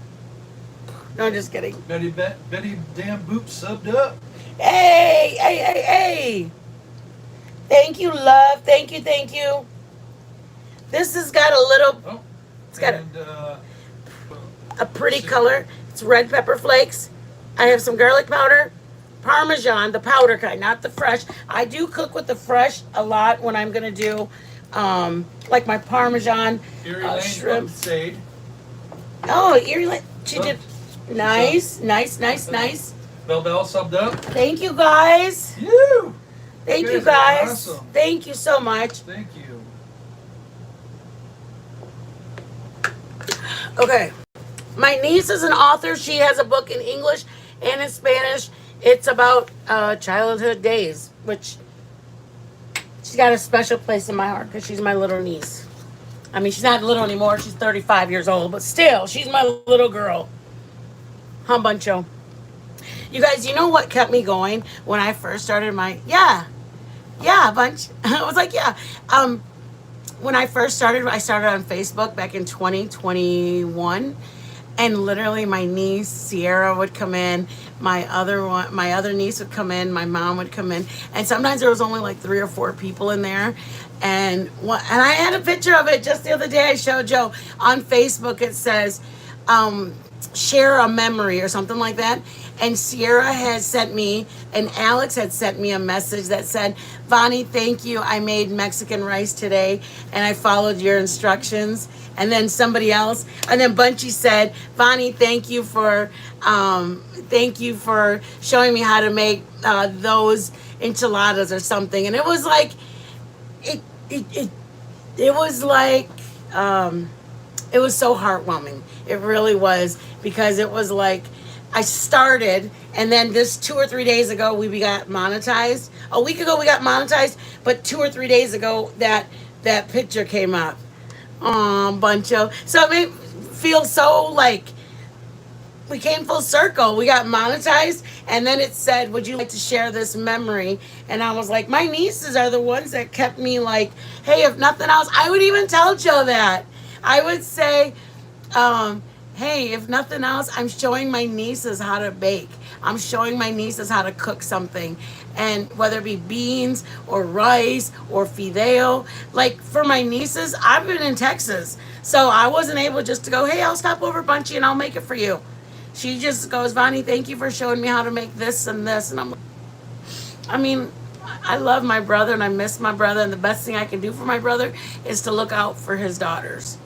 No, I'm just kidding. Betty damn Boop subbed up. Hey, hey, hey, hey. Thank you, love. Thank you, thank you. This has got a little, Oh, it's got and, a pretty color. It's red pepper flakes. I have some garlic powder, Parmesan, the powder kind, not the fresh. I do cook with the fresh a lot when I'm going to do, like my Parmesan Erie Lane shrimp. Sade. Oh, Erie Lane. She Oh, did. Nice, nice, nice, nice. Bell subbed up. Thank you, guys. You. Thank you, guys are guys. awesome. Thank you so much. Thank you. Okay. My niece is an author. She has a book in English and in Spanish. It's about childhood days, which she's got a special place in my heart because she's my little niece. I mean, she's not little anymore. She's 35 years old, but still, she's my little girl. Huh, Buncho? You guys, you know what kept me going when I first started my... Yeah, Bunch. I was like, yeah. When I first started, I started on Facebook back in 2021. And literally my niece, Sierra, would come in. My other niece would come in. My mom would come in. And sometimes there was only like 3 or 4 people in there. And I had a picture of it just the other day. I showed Joe on Facebook. It says, share a memory or something like that. And Sierra has sent me, and Alex had sent me a message that said, Vonnie, thank you. I made Mexican rice today, and I followed your instructions. And then somebody else, and then Bunchy said, Vonnie, thank you for showing me how to make those enchiladas or something. And it was like, it was like, it was so heartwarming. It really was, because it was like, I started, and then this 2 or 3 days ago, we got monetized. A week ago, we got monetized, but 2 or 3 days ago, that picture came up. Aw, Buncho. So it made me feel so like we came full circle. We got monetized, and then it said, would you like to share this memory? And I was like, my nieces are the ones that kept me like, hey, if nothing else, I would even tell Joe that. I would say, hey, if nothing else, I'm showing my nieces how to bake. I'm showing my nieces how to cook something. And whether it be beans or rice or fideo, like for my nieces, I've been in Texas. So I wasn't able just to go, hey, I'll stop over Bunchy and I'll make it for you. She just goes, Vonnie, thank you for showing me how to make this and this. And I mean, I love my brother and I miss my brother. And the best thing I can do for my brother is to look out for his daughters.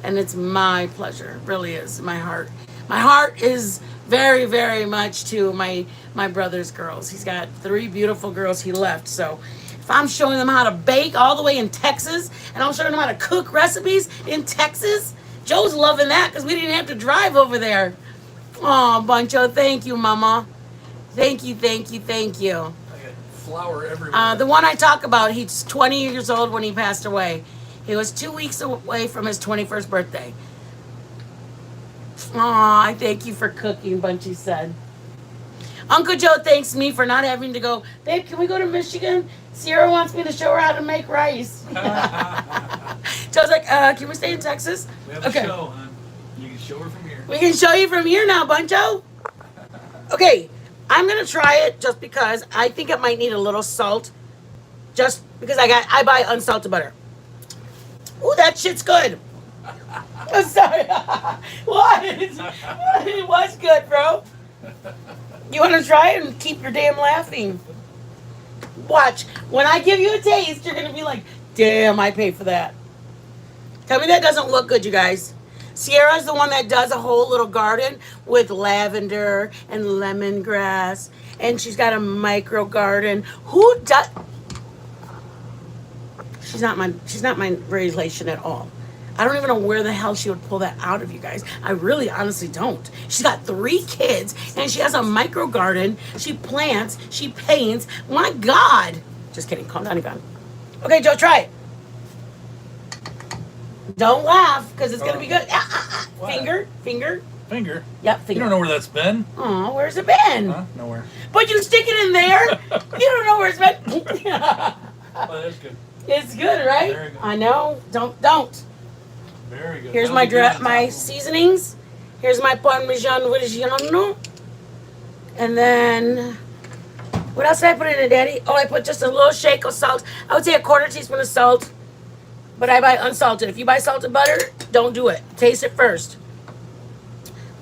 And it's my pleasure. It really is. My heart is very, very much to my brother's girls. He's got 3 beautiful girls he left. So if I'm showing them how to bake all the way in Texas, and I'm showing them how to cook recipes in Texas, Joe's loving that because we didn't have to drive over there. Oh, Buncho, thank you, Mama. Thank you, thank you, thank you. I got flour everywhere. The one I talk about, he's 20 years old when he passed away. He was 2 weeks away from his 21st birthday. Aw, I thank you for cooking, Bunchy said. Uncle Joe thanks me for not having to go, babe, can we go to Michigan? Sierra wants me to show her how to make rice. Joe's like, can we stay in Texas? We have a show, hon. You can show her from here. We can show you from here now, Buncho. Okay, I'm gonna try it just because I think it might need a little salt. Just because I buy unsalted butter. Ooh, that shit's good. I'm sorry. What? It was good, bro. You want to try it and keep your damn laughing? Watch. When I give you a taste, you're going to be like, damn, I paid for that. Tell me that doesn't look good, you guys. Sierra's the one that does a whole little garden with lavender and lemongrass. And she's got a micro garden. Who does... She's not my relation at all. I don't even know where the hell she would pull that out of, you guys. I really honestly don't. She's got 3 kids and she has a micro garden. She plants, she paints. My God. Just kidding. Calm down, Yvonne. Okay, Joe, try it. Don't laugh because it's going to be good. Finger. Finger? Yep, finger. You don't know where that's been. Oh, where's it been? Huh? Nowhere. But you stick it in there. You don't know where it's been. Oh, that's good. It's good, right? Very good. I know. Don't. Very good. Here's my seasonings. Here's my Parmesan Reggiano. And then, what else did I put in it, Daddy? Oh, I put just a little shake of salt. I would say a 1/4 teaspoon of salt. But I buy unsalted. If you buy salted butter, don't do it. Taste it first.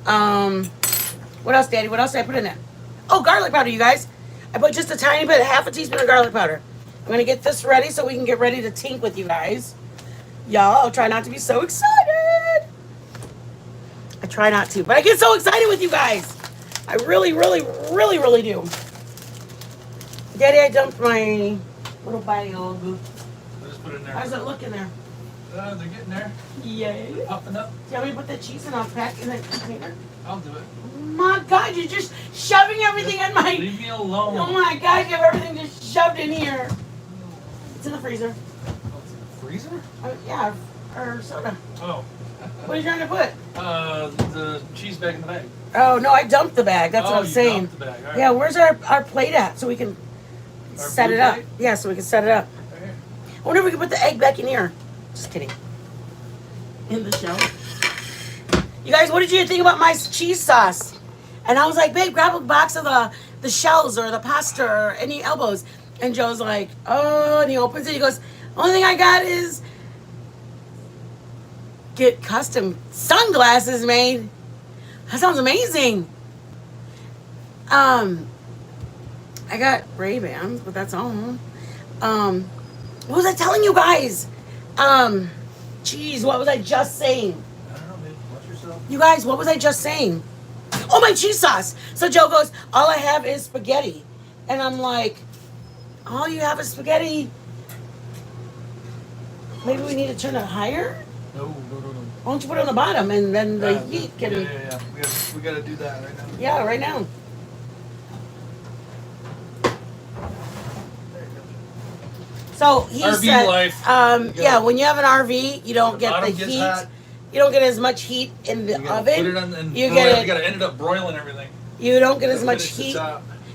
What else, Daddy? What else did I put in there? Oh, garlic powder, you guys. I put just a tiny bit, 1/2 teaspoon of garlic powder. I'm going to get this ready so we can get ready to tink with you guys. Y'all, I'll try not to be so excited. I try not to, but I get so excited with you guys. I really, really, really, really do. Daddy, I dumped my little bio. Just put it in there. How's it looking there? They're getting there. Yay. Popping up. Do you want me to put the cheese in a pack in the container? I'll do it. My God, you're just shoving everything in my... Leave me alone. Oh my God, you have everything just shoved in here. It's in the freezer. Oh, it's in the freezer? Yeah, or soda. Oh. What are you trying to put? The cheese bag in the bag. Oh, no, I dumped the bag. That's what I'm saying. Dumped the bag. All right. Yeah, where's our plate at so we can set it up? plate? Yeah, so we can set it up. Okay. I wonder if we can put the egg back in here. Just kidding. In the shell. You guys, what did you think about my cheese sauce? And I was like, babe, grab a box of the shells or the pasta or any elbows. And Joe's like, oh, and he opens it. He goes, only thing I got is get custom sunglasses made. That sounds amazing. I got Ray-Bans, but that's all. What was I telling you guys? Jeez, what was I just saying? I don't know, babe. Watch yourself. You guys, what was I just saying? Oh, my cheese sauce. So Joe goes, all I have is spaghetti. And I'm like, all you have is spaghetti. Maybe we need to turn it higher? No. Why don't you put it on the bottom and then the heat can... Yeah. We gotta do that right now. Yeah, right now. So he RV said, life. yeah, when you have an RV, you don't get the bottom gets heat. hot. You don't get as much heat in the You gotta oven. put it on and you you gotta end up broiling everything. You don't get as much heat.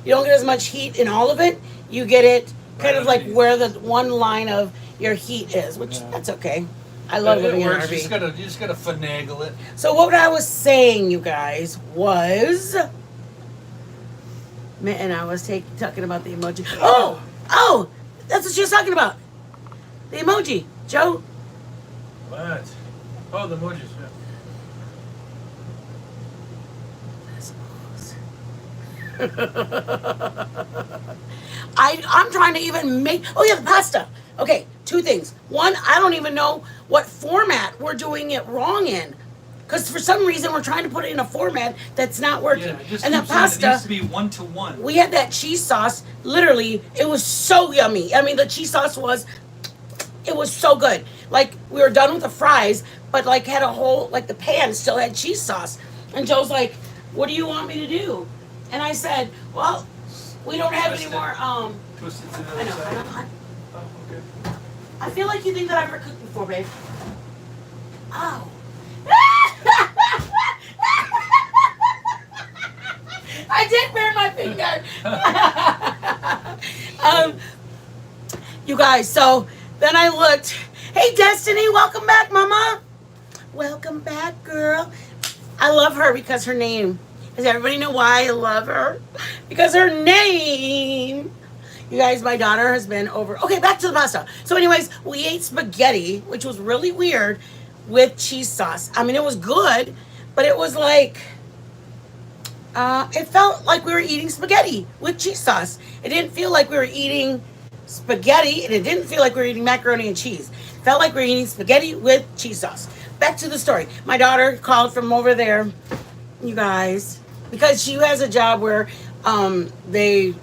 You don't get as much heat in all of it. You get it kind of like where the one line of your heat is, which that's okay. I love living in an RV. You just gotta finagle it. So what I was saying, you guys, was, and I was talking about the emoji. Oh, that's what she was talking about. The emoji, Joe. What? Oh, the emojis. Yeah. I'm trying to even make. Oh yeah, the pasta. Okay, 2 things. One, I don't even know what format we're doing it wrong in. Because for some reason we're trying to put it in a format that's not working. Yeah, it just and the keeps saying pasta it needs to be 1-to-1. We had that cheese sauce, literally, it was so yummy. I mean, the cheese sauce it was so good. Like, we were done with the fries, but like had a whole, like the pan still had cheese sauce. And Joe's like, what do you want me to do? And I said, well, we don't have any more, Twist it to the I other know, side. Oh, okay. I feel like you think that I've ever cooked before, babe. Oh. I did burn my finger. You guys, so then I looked. Hey, Destiny, welcome back, Mama. Welcome back, girl. I love her because her name. Does everybody know why I love her? Because her name. You guys, my daughter has been over. Okay, back to the pasta. So, anyways, we ate spaghetti, which was really weird, with cheese sauce. I mean, it was good, but it was like, it felt like we were eating spaghetti with cheese sauce. It didn't feel like we were eating spaghetti, and it didn't feel like we were eating macaroni and cheese. It felt like we were eating spaghetti with cheese sauce. Back to the story. My daughter called from over there, you guys, because she has a job where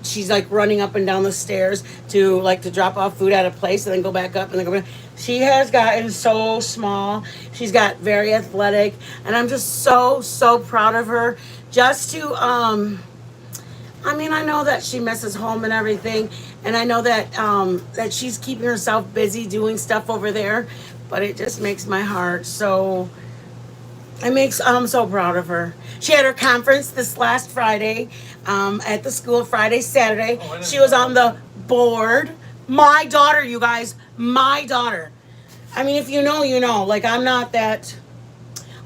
she's like running up and down the stairs to drop off food at a place and then go back up and then go back. She has gotten so small. She's got very athletic, and I'm just so proud of her. Just to I mean, I know that she misses home and everything, and I know that that she's keeping herself busy doing stuff over there, but it just makes my heart so. I'm so proud of her. She had her conference this last Friday at the school, Friday, Saturday. She was on the board. My daughter, you guys, my daughter. I mean, if you know, you know. Like, I'm not that.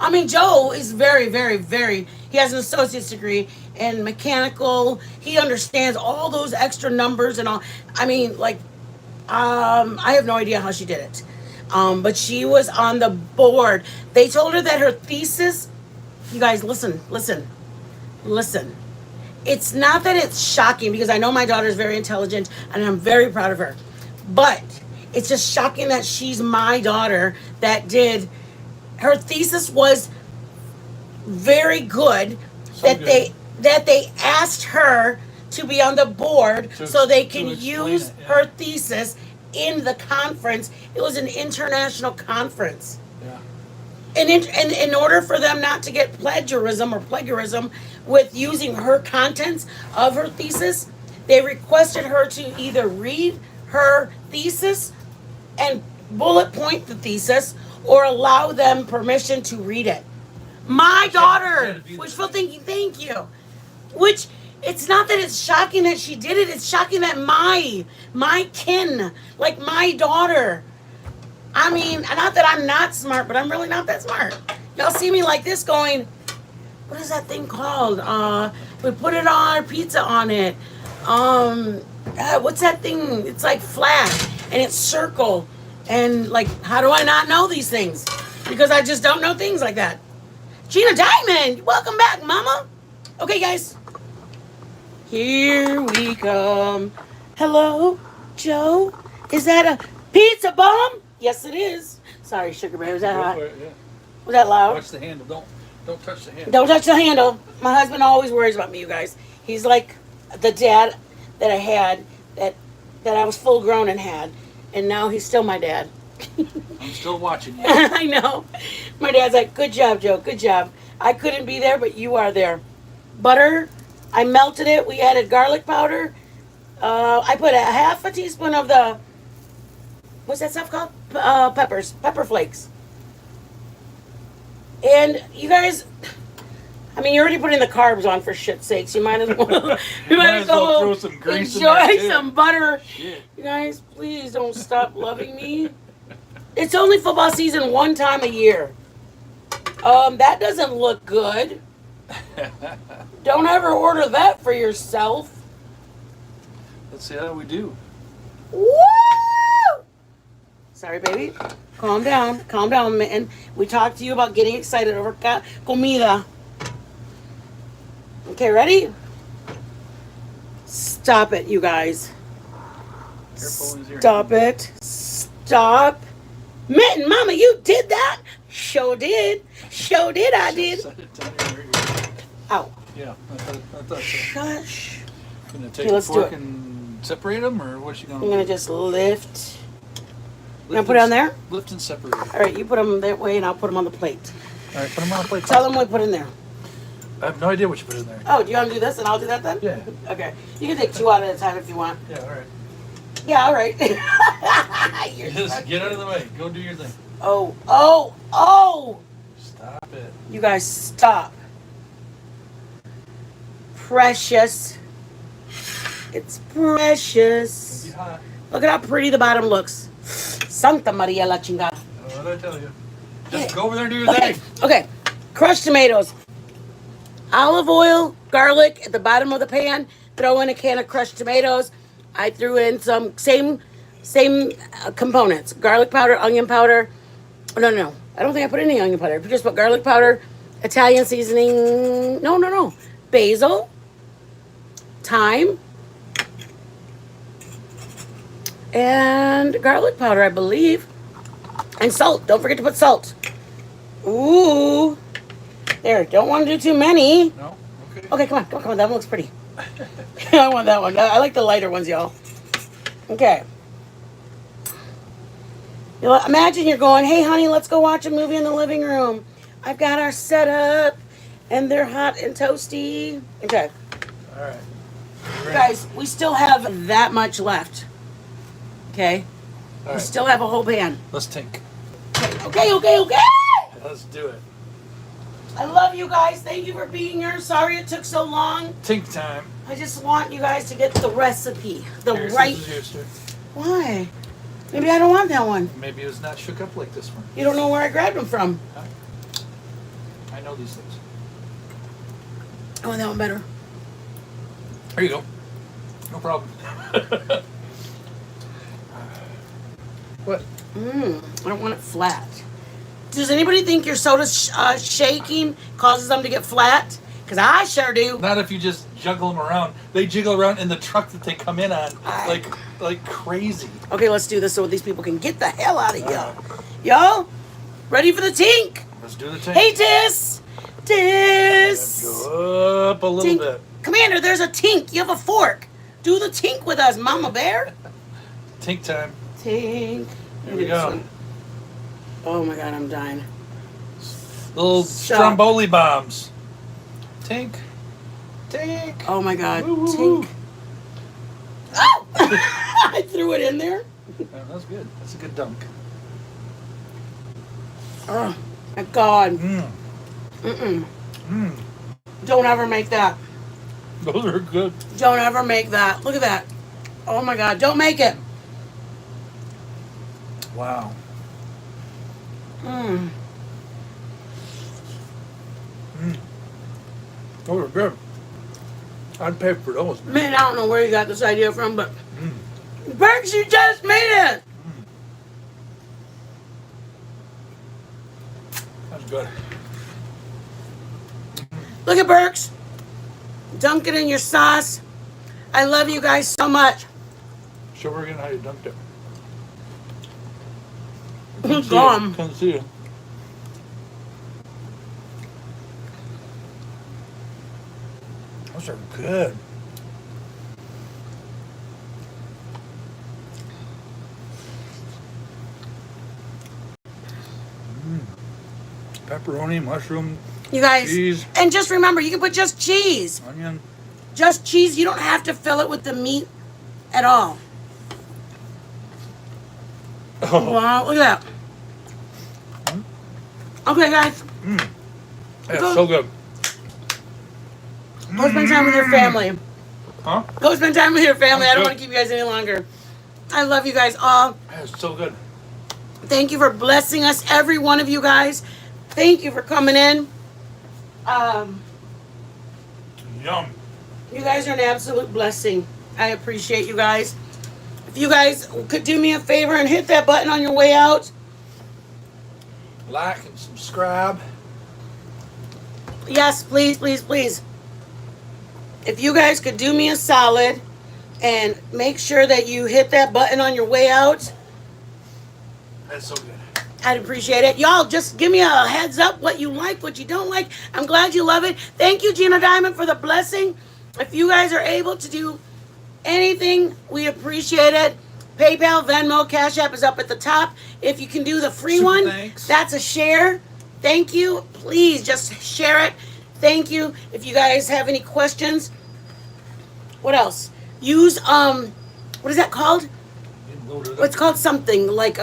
I mean, Joe is very, very, very. He has an associate's degree in mechanical. He understands all those extra numbers and all. I mean, like, I have no idea how she did it. But she was on the board. They told her that her thesis, you guys, listen. It's not that it's shocking, because I know my daughter is very intelligent and I'm very proud of her. But it's just shocking that she's my daughter that did, her thesis was very good, that they asked her to be on the board so they can use her thesis in the conference. It was an international conference. Yeah. And in order for them not to get plagiarism with using her contents of her thesis, they requested her to either read her thesis and bullet point the thesis, or allow them permission to read it. My daughter, wishful thinking, thank you. Which, it's not that it's shocking that she did it, it's shocking that my kin, like my daughter. I mean, not that I'm not smart, but I'm really not that smart. Y'all see me like this going, what is that thing called? We put it on our pizza on it. What's that thing? It's like flat and it's circle. And like, how do I not know these things? Because I just don't know things like that. Gina Diamond, welcome back, Mama. Okay, guys. Here we come. Hello, Joe. Is that a pizza bomb? Yes, it is. Sorry, Sugar Bear. Was that hot? Yeah. Was that loud? Watch the handle. Don't touch the handle. Don't touch the handle. My husband always worries about me, you guys. He's like the dad that I had, that I was full grown and had, and now he's still my dad. I'm still watching you. I know. My dad's like, good job, Joe. Good job. I couldn't be there, but you are there. Butter. I melted it. We added garlic powder. I put a half a teaspoon of the, what's that stuff called? Pepper flakes. And you guys, I mean, you're already putting the carbs on, for shit's sakes. You might as well, throw some grease enjoy in there, some butter. Shit. You guys, please don't stop loving me. It's only football season one time a year. That doesn't look good. Don't ever order that for yourself. Let's see how we do. Woo! Sorry, baby. Calm down, man. We talked to you about getting excited over comida. Okay, ready? Stop it, you guys. Stop it. Stop. Mitten, Mama, you did that? Sure did. I did. Ow. Yeah, I thought so. Shush. Gonna take a fork and separate them, or what's she gonna I'm gonna just lift. You gonna put it on there? Lift and separate. All right, you put them that way, and I'll put them on the plate. All right, put them on the plate. Tell them what we put in there. I have no idea what you put in there. Oh, do you want to do this, and I'll do that then? Yeah. Okay. You can take two out at a time if you want. Yeah, all right. Yeah, all right. Just get out of the way. Go do your thing. Oh! Stop it. You guys, stop. Precious. It's precious. Be hot. Look at how pretty the bottom looks. Santa Maria la chingada. What did I tell you? Just go over there and do your Okay, thing. okay. Crushed tomatoes. Olive oil, garlic at the bottom of the pan. Throw in a can of crushed tomatoes. I threw in some same components: garlic powder, onion powder. No. I don't think I put any onion powder. Just put garlic powder, Italian seasoning. No. Basil, thyme, and garlic powder, I believe, and salt. Don't forget to put salt. Ooh. There, don't want to do too many. No? Okay. Okay, come on. That one looks pretty. I want that one. I like the lighter ones, y'all. Okay. Imagine you're going, hey, honey, let's go watch a movie in the living room. I've got our setup, and they're hot and toasty. Okay. All right. Guys, we still have that much left. Okay? All We right. still have a whole pan. Let's tink. Okay. Let's do it. I love you guys. Thank you for being here. Sorry it took so long. Tink time. I just want you guys to get the recipe. The Here, right... scissors, here, sir. Why? Maybe I don't want that one. Maybe it was not shook up like this one. You don't know where I grabbed them from. I know these things. I want that one better. There you go. No problem. What? I don't want it flat. Does anybody think your soda shaking causes them to get flat? Because I sure do. Not if you just juggle them around. They jiggle around in the truck that they come in on like crazy. Okay, let's do this so these people can get the hell out of here. Y'all, ready for the tink? Let's do the tink. Hey, Tis. Go up a little Tink. bit. Commander, there's a tink. You have a fork. Do the tink with us, Mama Bear. Tink time. Tink. Here we go. Oh my God, I'm dying. Little So- Stromboli Bombs. Tink. Tink. Oh my God, Woo, woo, woo. tink. Oh! I threw it in there. Oh, that's good. That's a good dunk. Oh my God. Mmm. Don't ever make that. Those are good. Don't ever make that. Look at that. Oh my God, don't make it. Wow. Those are good. I'd pay for those. Man, I don't know where you got this idea from, but Berks, you just made it. That's good. Look at Berks. Dunk it in your sauce. I love you guys so much. Show her again how you dunked it. It's gone. Can't see it. Those are good. Pepperoni, mushroom, You guys. cheese, And just remember, you can put just cheese. onion. Just cheese. You don't have to fill it with the meat at all. Oh, Wow, look at that. Okay, guys. that's so good. Go spend time with your family. Huh? Go spend time with your family. I don't Okay. want to keep you guys any longer. I love you guys all. That's so good. Thank you for blessing us, every one of you guys. Thank you for coming in. Yum. You guys are an absolute blessing. I appreciate you guys. If you guys could do me a favor and hit that button on your way out. Like and subscribe. Yes, please, please, please. If you guys could do me a solid and make sure that you hit that button on your way out, That's so good. I'd appreciate it. Y'all, just give me a heads up what you like, what you don't like. I'm glad you love it. Thank you, Gina Diamond, for the blessing. If you guys are able to do anything, we appreciate it. PayPal, Venmo, Cash App is up at the top. If you can do the free Super one, thanks. that's a share. Thank you. Please just share it. Thank you. If you guys have any questions, what else? Use what is that called? You can load it up. It's called something like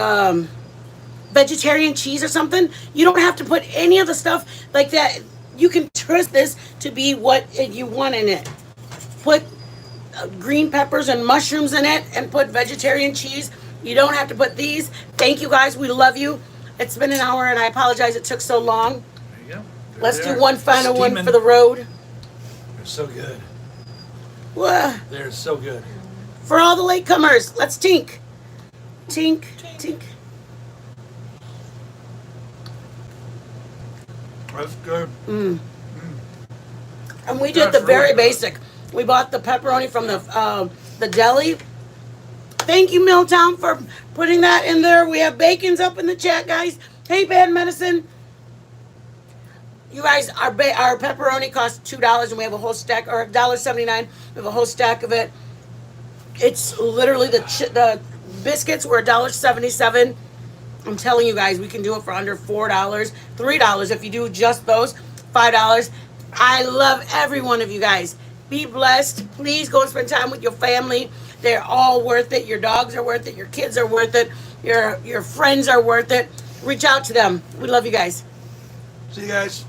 vegetarian cheese or something. You don't have to put any of the stuff like that. You can twist this to be what you want in it. Put green peppers and mushrooms in it and put vegetarian cheese. You don't have to put these. Thank you guys. We love you. It's been an hour and I apologize it took so long. There you go. There Let's they do are. one final one Steaming. for the road. They're so good. Whoa. They're so good. For all the latecomers, let's tink. Tink, tink. That's good. And we did That's the very really good. basic. We bought the pepperoni from the deli. Thank you, Milltown, for putting that in there. We have bacons up in the chat, guys. Hey, Bad Medicine. You guys, our pepperoni costs $2, and we have a whole stack, or $1.79. We have a whole stack of it. It's literally the biscuits were $1.77. I'm telling you guys, we can do it for under $4, $3 if you do just those, $5. I love every one of you guys. Be blessed. Please go spend time with your family. They're all worth it. Your dogs are worth it. Your kids are worth it. Your friends are worth it. Reach out to them. We love you guys. See you guys.